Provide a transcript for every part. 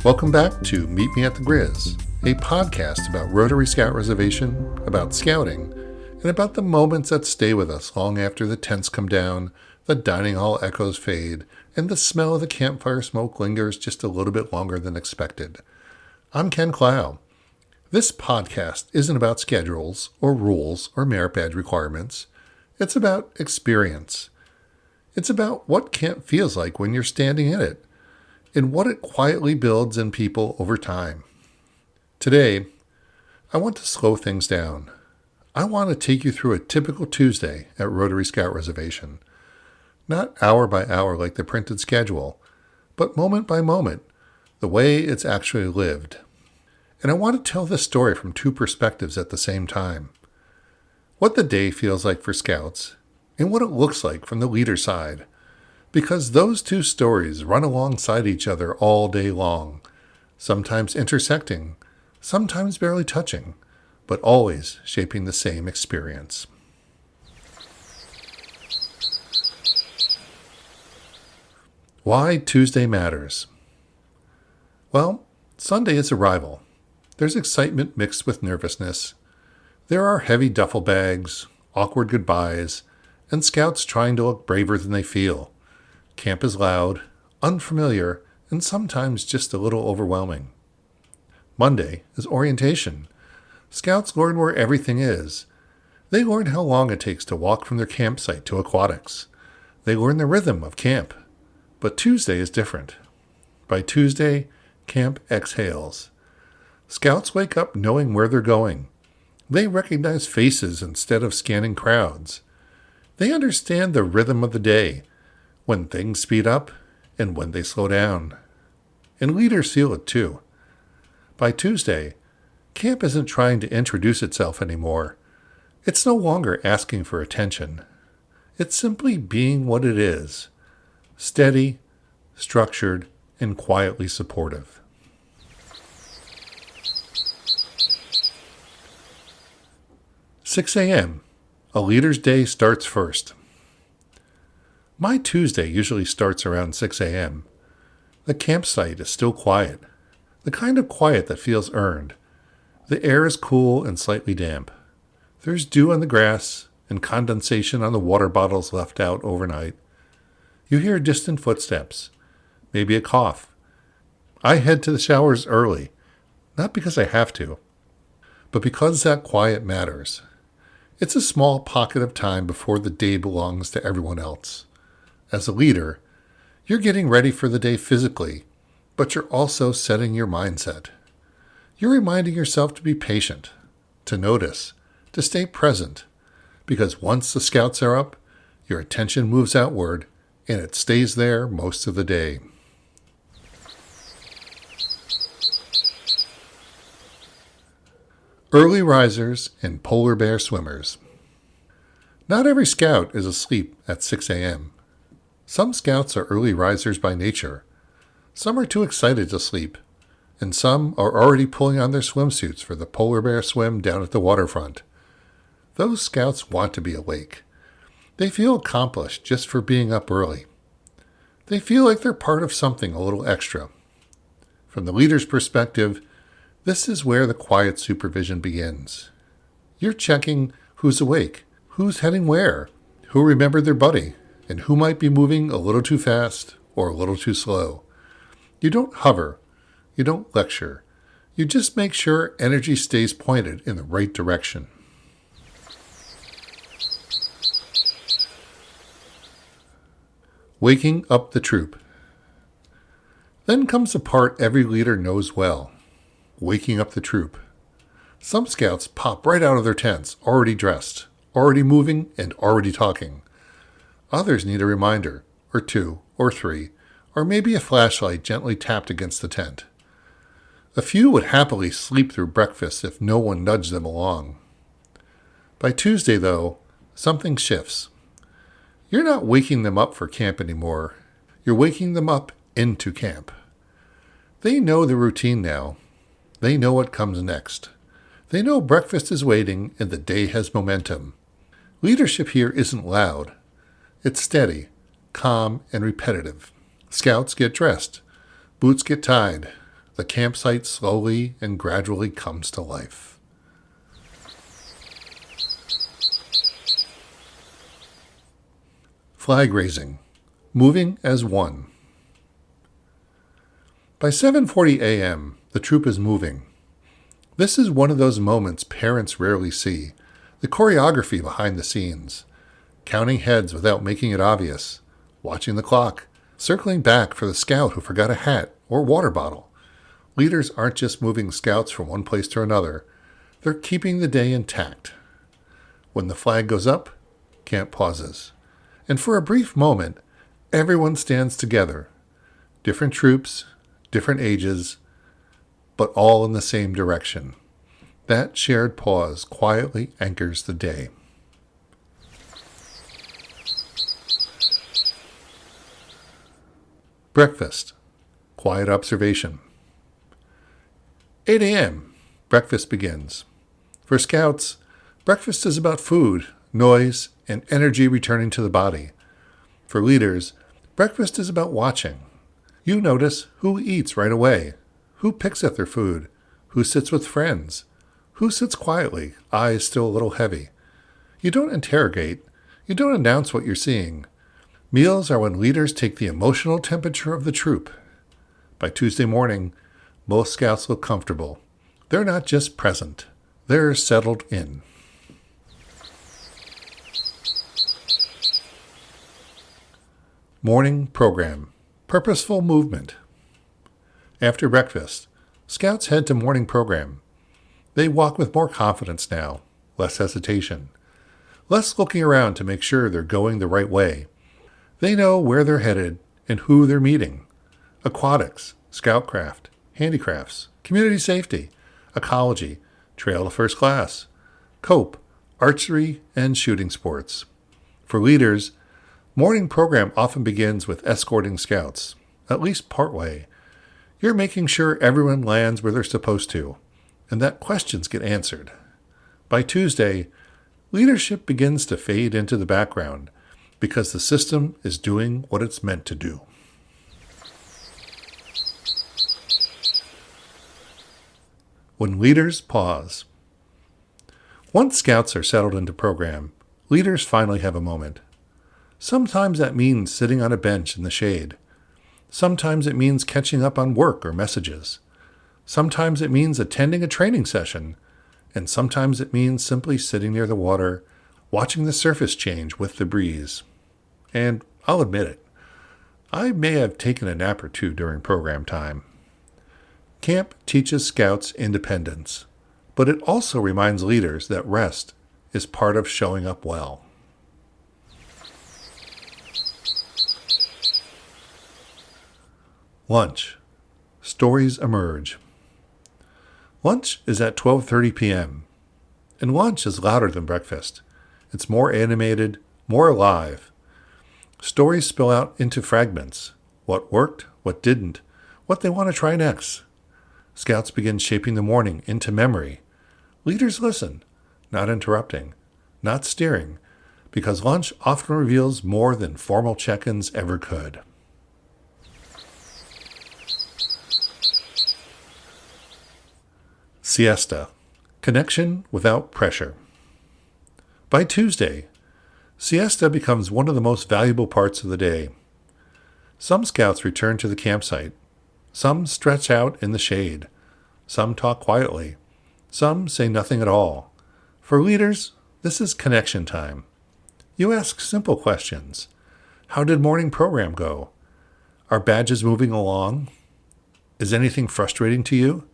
Welcome back to Meet Me at the Grizz, a podcast about Rotary Scout Reservation, about scouting, and about the moments that stay with us long after the tents come down, the dining hall echoes fade, and the smell of the campfire smoke lingers just a little bit longer than expected. I'm Ken Clough. This podcast isn't about schedules or rules or merit badge requirements. It's about experience. It's about what camp feels like when you're standing in it, and what it quietly builds in people over time. Today, I want to slow things down. I want to take you through a typical Tuesday at Rotary Scout Reservation. Not hour by hour like the printed schedule, but moment by moment, the way it's actually lived. And I want to tell this story from two perspectives at the same time. What the day feels like for scouts, and what it looks like from the leader side. Because those two stories run alongside each other all day long, sometimes intersecting, sometimes barely touching, but always shaping the same experience. Why Tuesday matters. Well, Sunday is arrival. There's excitement mixed with nervousness. There are heavy duffel bags, awkward goodbyes, and scouts trying to look braver than they feel. Camp is loud, unfamiliar, and sometimes just a little overwhelming. Monday is orientation. Scouts learn where everything is. They learn how long it takes to walk from their campsite to aquatics. They learn the rhythm of camp. But Tuesday is different. By Tuesday, camp exhales. Scouts wake up knowing where they're going. They recognize faces instead of scanning crowds. They understand the rhythm of the day, when things speed up and when they slow down. And leaders feel it too. By Tuesday, camp isn't trying to introduce itself anymore. It's no longer asking for attention. It's simply being what it is, steady, structured, and quietly supportive. "6 a.m. A leader's day starts first." My Tuesday usually starts around 6 a.m. The campsite is still quiet, the kind of quiet that feels earned. The air is cool and slightly damp. There's dew on the grass and condensation on the water bottles left out overnight. You hear distant footsteps, maybe a cough. I head to the showers early, not because I have to, but because that quiet matters. It's a small pocket of time before the day belongs to everyone else. As a leader, you're getting ready for the day physically, but you're also setting your mindset. You're reminding yourself to be patient, to notice, to stay present, because once the scouts are up, your attention moves outward, and it stays there most of the day. Early risers and polar bear swimmers. Not every scout is asleep at 6 a.m. Some scouts are early risers by nature. Some are too excited to sleep, and some are already pulling on their swimsuits for the polar bear swim down at the waterfront. Those scouts want to be awake. They feel accomplished just for being up early. They feel like they're part of something a little extra. From the leader's perspective, this is where the quiet supervision begins. You're checking who's awake, who's heading where, who remembered their buddy, and who might be moving a little too fast or a little too slow. You don't hover. You don't lecture. You just make sure energy stays pointed in the right direction. Waking up the troop. Then comes the part every leader knows well. Waking up the troop. Some scouts pop right out of their tents, already dressed, already moving, and already talking. Others need a reminder, or two, or three, or maybe a flashlight gently tapped against the tent. A few would happily sleep through breakfast if no one nudged them along. By Tuesday, though, something shifts. You're not waking them up for camp anymore. You're waking them up into camp. They know the routine now. They know what comes next. They know breakfast is waiting and the day has momentum. Leadership here isn't loud. It's steady, calm, and repetitive. Scouts get dressed. Boots get tied. the campsite slowly and gradually comes to life. Flag raising, moving as one. By 7:40 a.m., the troop is moving. This is one of those moments parents rarely see, the choreography behind the scenes, counting heads without making it obvious, watching the clock, circling back for the scout who forgot a hat or water bottle. Leaders aren't just moving scouts from one place to another, they're keeping the day intact. When the flag goes up, camp pauses. And for a brief moment, everyone stands together. Different troops, different ages, but all in the same direction. That shared pause quietly anchors the day. Breakfast. Quiet observation. 8 a.m. Breakfast begins. For scouts, breakfast is about food, noise, and energy returning to the body. For leaders, breakfast is about watching. You notice who eats right away, who picks at their food, who sits with friends, who sits quietly, eyes still a little heavy. You don't interrogate, you don't announce what you're seeing. Meals are when leaders take the emotional temperature of the troop. By Tuesday morning, most scouts look comfortable. They're not just present, they're settled in. Morning program. Purposeful movement. After breakfast, scouts head to morning program. They walk with more confidence now, less hesitation, less looking around to make sure they're going the right way. They know where they're headed and who they're meeting. Aquatics, scoutcraft, handicrafts, community safety, ecology, trail to first class, cope, archery, and shooting sports. For leaders, morning program often begins with escorting scouts, at least partway. You're making sure everyone lands where they're supposed to, and that questions get answered. By Tuesday, leadership begins to fade into the background because the system is doing what it's meant to do. When leaders pause. Once scouts are settled into program, leaders finally have a moment. Sometimes that means sitting on a bench in the shade. Sometimes it means catching up on work or messages. Sometimes it means attending a training session. And sometimes it means simply sitting near the water, watching the surface change with the breeze. And I'll admit it, I may have taken a nap or two during program time. Camp teaches scouts independence, but it also reminds leaders that rest is part of showing up well. Lunch. Stories emerge. Lunch is at 12:30 p.m., and lunch is louder than breakfast. It's more animated, more alive. Stories spill out into fragments. What worked, what didn't, what they want to try next. Scouts begin shaping the morning into memory. Leaders listen, not interrupting, not steering, because lunch often reveals more than formal check-ins ever could. Siesta. Connection without pressure. By Tuesday, siesta becomes one of the most valuable parts of the day. Some scouts return to the campsite. Some stretch out in the shade. Some talk quietly. Some say nothing at all. For leaders, this is connection time. You ask simple questions. How did morning program go? Are badges moving along? Is anything frustrating to you?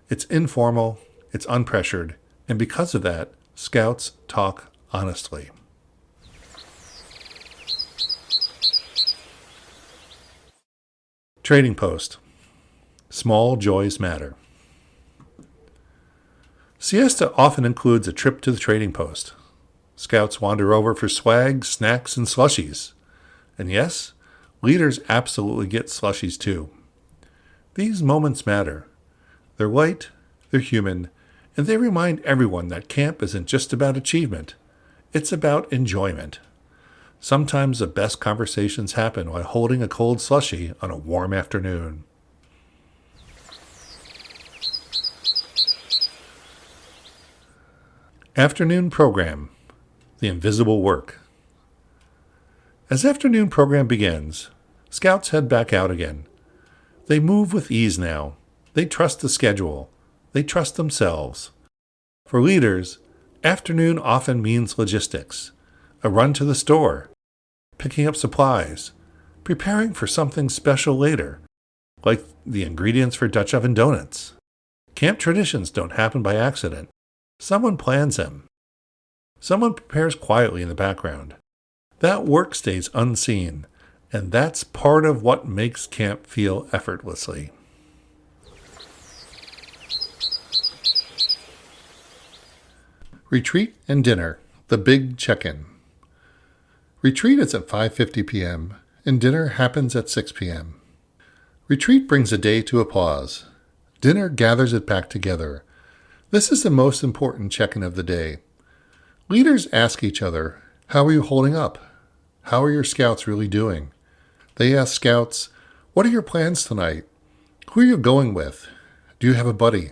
It's informal, it's unpressured, and because of that, scouts talk honestly. Trading post. Small joys matter. Siesta often includes a trip to the trading post. Scouts wander over for swag, snacks, and slushies. And yes, leaders absolutely get slushies too. These moments matter. They're light, they're human, and they remind everyone that camp isn't just about achievement. It's about enjoyment. Sometimes the best conversations happen while holding a cold slushie on a warm afternoon. Afternoon program, the invisible work. As afternoon program begins, Scouts head back out again. They move with ease now. They trust the schedule. They trust themselves. For leaders, afternoon often means logistics, a run to the store, picking up supplies, preparing for something special later, like the ingredients for Dutch oven donuts. Camp traditions don't happen by accident. Someone plans them. Someone prepares quietly in the background. That work stays unseen, and that's part of what makes camp feel effortlessly. Retreat and dinner, the big check-in. Retreat is at 5:50 p.m., and dinner happens at 6 p.m. Retreat brings a day to a pause. Dinner gathers it back together. This is the most important check-in of the day. Leaders ask each other, how are you holding up? How are your scouts really doing? They ask scouts, what are your plans tonight? Who are you going with? Do you have a buddy?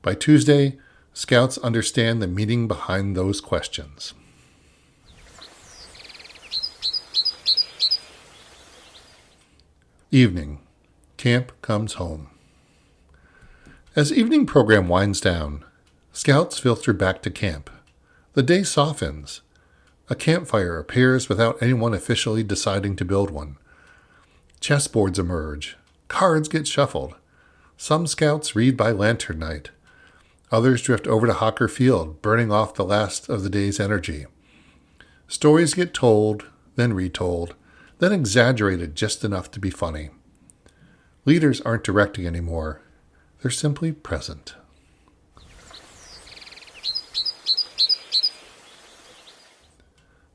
By Tuesday, scouts understand the meaning behind those questions. Evening. Camp comes home. As evening program winds down, scouts filter back to camp. The day softens. A campfire appears without anyone officially deciding to build one. Chessboards emerge. Cards get shuffled. Some scouts read by lantern night. Others drift over to Hocker Field, burning off the last of the day's energy. Stories get told, then retold, then exaggerated just enough to be funny. Leaders aren't directing anymore. They're simply present.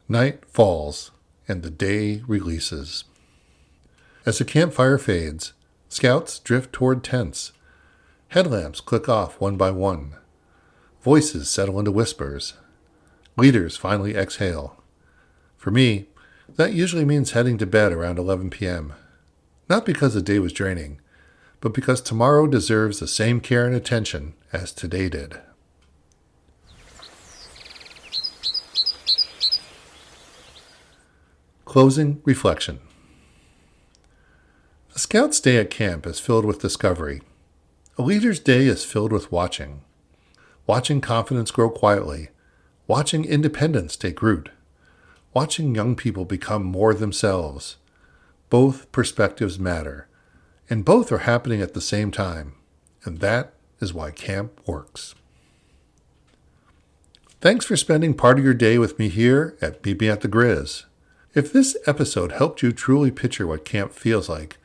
Night falls, and the day releases. As the campfire fades, scouts drift toward tents. Headlamps click off one by one. Voices settle into whispers. Leaders finally exhale. For me, that usually means heading to bed around 11 p.m. Not because the day was draining, but because tomorrow deserves the same care and attention as today did. Closing reflection. A scout's day at camp is filled with discovery. A leader's day is filled with watching. Watching confidence grow quietly. Watching independence take root. Watching young people become more themselves. Both perspectives matter, and both are happening at the same time, and that is why camp works. Thanks for spending part of your day with me here at Meet Me at the Grizz. If this episode helped you truly picture what camp feels like,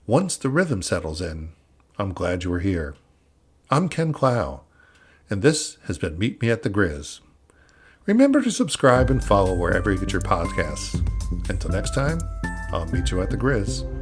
once the rhythm settles in, I'm glad you were here. I'm Ken Clough, and this has been Meet Me at the Grizz. Remember to subscribe and follow wherever you get your podcasts. Until next time, I'll meet you at the Grizz.